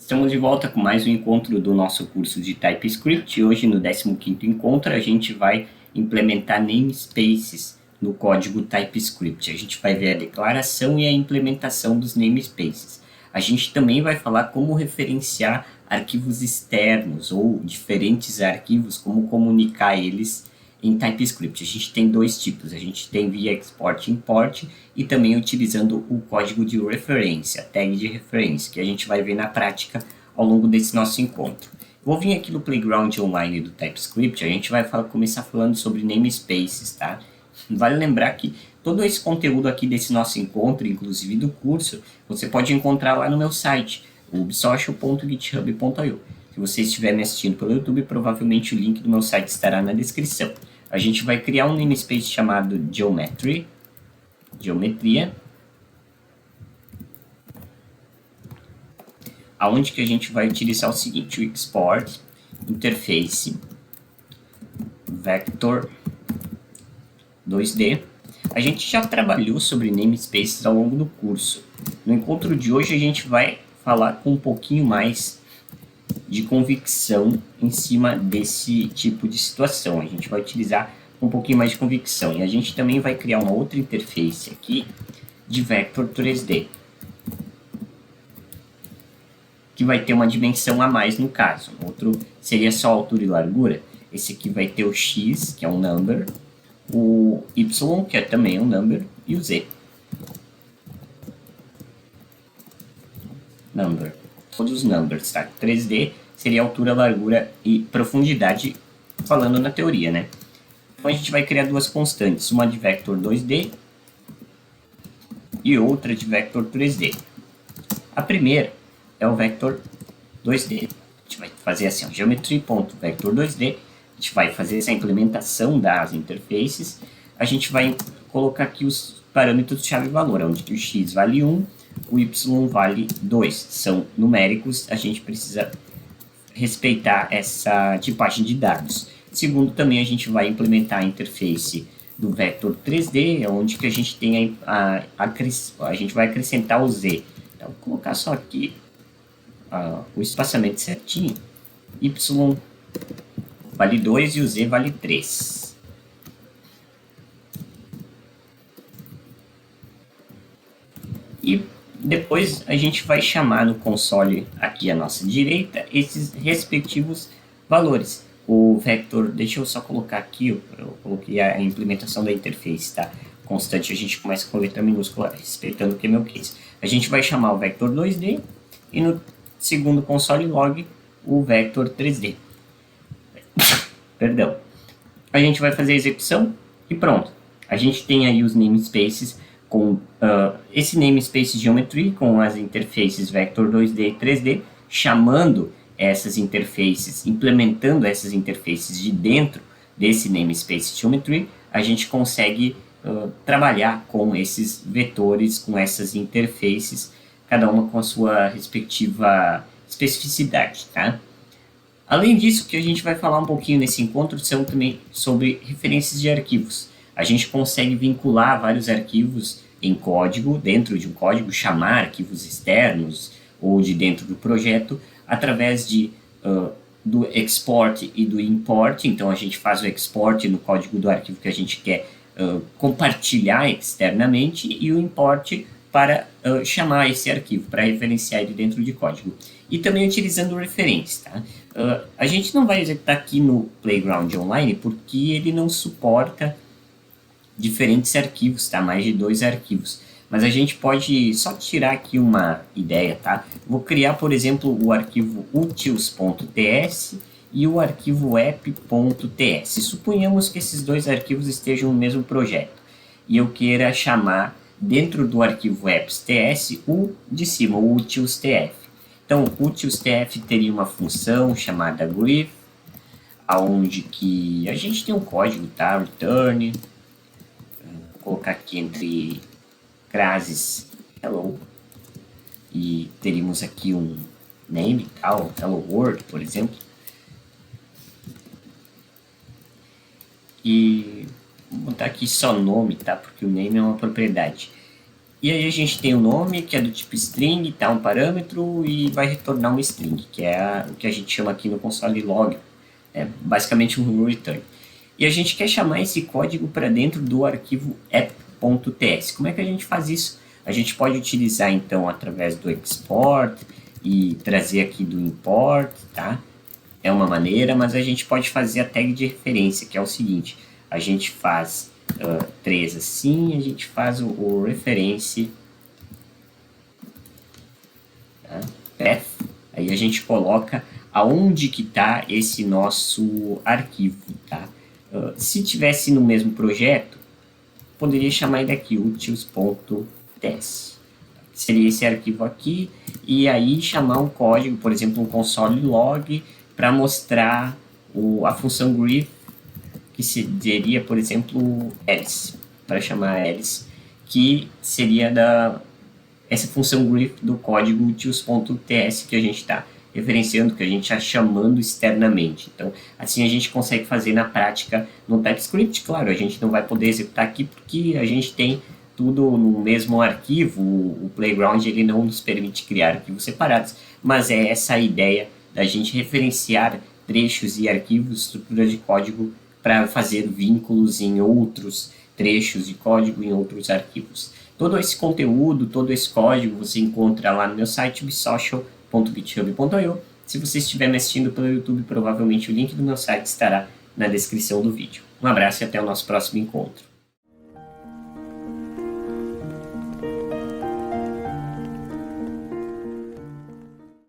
Estamos de volta com mais um encontro do nosso curso de TypeScript. Hoje, no 15º encontro, a gente vai implementar namespaces no código TypeScript. A gente vai ver a declaração e a implementação dos namespaces. A gente também vai falar como referenciar arquivos externos ou diferentes arquivos, como comunicar eles em TypeScript. A gente tem dois tipos, a gente tem via export e import e também utilizando o código de referência, tag de referência, que a gente vai ver na prática ao longo desse nosso encontro. Vou vir aqui no Playground Online do TypeScript, a gente vai começar falando sobre namespaces, tá? Vale lembrar que todo esse conteúdo aqui desse nosso encontro, inclusive do curso, você pode encontrar lá no meu site, ubsocial.github.io. Se você estiver me assistindo pelo YouTube, provavelmente o link do meu site estará na descrição. A gente vai criar um namespace chamado geometria, aonde que a gente vai utilizar o seguinte: o export interface vector 2D. A gente já trabalhou sobre namespaces ao longo do curso. No encontro de hoje a gente vai falar com um pouquinho mais de convicção em cima desse tipo de situação. A gente vai utilizar um pouquinho mais de convicção. E a gente também vai criar uma outra interface aqui de vector 3D, que vai ter uma dimensão a mais no caso. O outro seria só altura e largura. Esse aqui vai ter o x, que é um number, o y, que é também um number, e o z. Number. Todos os numbers, tá? 3D seria altura, largura e profundidade, falando na teoria, né? Então a gente vai criar duas constantes, uma de vector 2D e outra de vector 3D. A primeira é o vector 2D. A gente vai fazer assim, geometry.vector2D. A gente vai fazer essa implementação das interfaces. A gente vai colocar aqui os parâmetros chave-valor, onde o x vale 1, o y vale 2. São numéricos, a gente precisa respeitar essa tipagem de dados. Segundo, também a gente vai implementar a interface do vector 3D, onde que a gente tem a gente vai acrescentar o z. Então, vou colocar só aqui o espaçamento certinho. Y vale 2 e o z vale 3. E depois a gente vai chamar no console aqui à nossa direita esses respectivos valores. O vector, deixa eu só colocar aqui, eu coloquei a implementação da interface, tá? Constante, a gente começa com letra minúscula, respeitando o que é meu case. A gente vai chamar o vector 2D e no segundo console log o vector 3D. Perdão. A gente vai fazer a execução e pronto. A gente tem aí os namespaces com esse namespace geometry com as interfaces vector 2D e 3D, chamando essas interfaces, implementando essas interfaces de dentro desse namespace geometry, a gente consegue trabalhar com esses vetores, com essas interfaces, cada uma com a sua respectiva especificidade, tá? Além disso, que a gente vai falar um pouquinho nesse encontro são também sobre referências de arquivos. A gente consegue vincular vários arquivos em código, dentro de um código, chamar arquivos externos ou de dentro do projeto, através do export e do import. Então a gente faz o export no código do arquivo que a gente quer compartilhar externamente e o import para chamar esse arquivo, para referenciar ele dentro de código. E também utilizando referências, tá? A gente não vai executar aqui no Playground Online porque ele não suporta diferentes arquivos, tá? Mais de 2 arquivos. Mas a gente pode só tirar aqui uma ideia, tá? Vou criar, por exemplo, o arquivo utils.ts e o arquivo app.ts. Suponhamos que esses dois arquivos estejam no mesmo projeto e eu queira chamar dentro do arquivo apps.ts o de cima, o utils.tf. Então, o utils.tf teria uma função chamada greet, aonde que a gente tem um código, tá? Return, vou colocar aqui entre crases hello, e teríamos aqui um name, tal, hello world, por exemplo. E vou botar aqui só nome, tá? Porque o name é uma propriedade. E aí a gente tem o nome, que é do tipo string, tá, um parâmetro, e vai retornar um string, que é o que a gente chama aqui no console log, é basicamente um return. E a gente quer chamar esse código para dentro do arquivo app.ts. Como é que a gente faz isso? A gente pode utilizar então através do export e trazer aqui do import, tá? É uma maneira, mas a gente pode fazer a tag de referência, que é o seguinte: a gente faz 3 assim, a gente faz o reference, tá? Path, aí a gente coloca aonde que está esse nosso arquivo, tá? Se tivesse no mesmo projeto, poderia chamar ele aqui, utils.ts. Seria esse arquivo aqui, e aí chamar um código, por exemplo, um console log, para mostrar a função greet, que seria, por exemplo, else, para chamar else, que seria essa função greet do código utils.ts que a gente está referenciando, que a gente está chamando externamente. Então, assim a gente consegue fazer na prática no TypeScript. Claro, a gente não vai poder executar aqui porque a gente tem tudo no mesmo arquivo. O Playground ele não nos permite criar arquivos separados, mas é essa a ideia da gente referenciar trechos e arquivos, estrutura de código, para fazer vínculos em outros trechos de código, em outros arquivos. Todo esse conteúdo, todo esse código você encontra lá no meu site, bsocial.github.io. Se você estiver me assistindo pelo YouTube, provavelmente o link do meu site estará na descrição do vídeo. Um abraço e até o nosso próximo encontro.